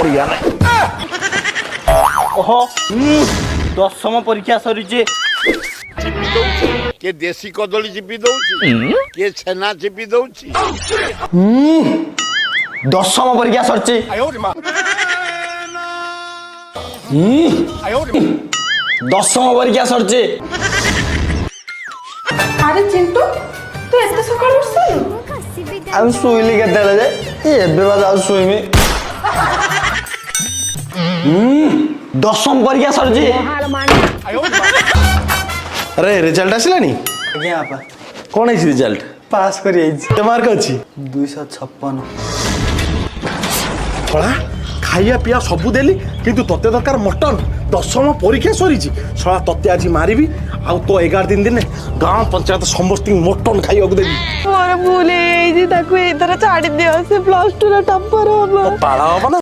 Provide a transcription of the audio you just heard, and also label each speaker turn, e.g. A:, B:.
A: पड़िया ओहो दशम परीक्षा सरी
B: चिपी दौची के देसी कदली चिपी दौची के छेना चिपी दौची
A: दशम परीक्षा सरची दशम परीक्षा सरची
C: अरे चिंटू तू एते सकाळ उठছিস
A: আমি শুইলি কেতেବେଳେ যে ଏବେ ବା ଯାଉ ଶୋଇମି ଦଶମ ପରୀକ୍ଷା ସରିଛି
D: अरे रिजल्ट आसलानी
A: ଆଜ୍ଞା ବାପା
D: कौन है रिजल्ट
A: ପାସ୍ କରି ଯାଇଛି
D: केते मार्क अच्छी
A: 256
D: कला खाइया पिया सबू देली किंतु तते दरकार मटन दशम परीक्षा सरी सला तते आज मारिबी आ तो 11 दिन गाँव पंचायत समस्त मटन खाइया देवी
C: मोर भूल ताको एथर छाड़ी दियो से +2 रा टॉपर हबो
D: पाड़ा हम ना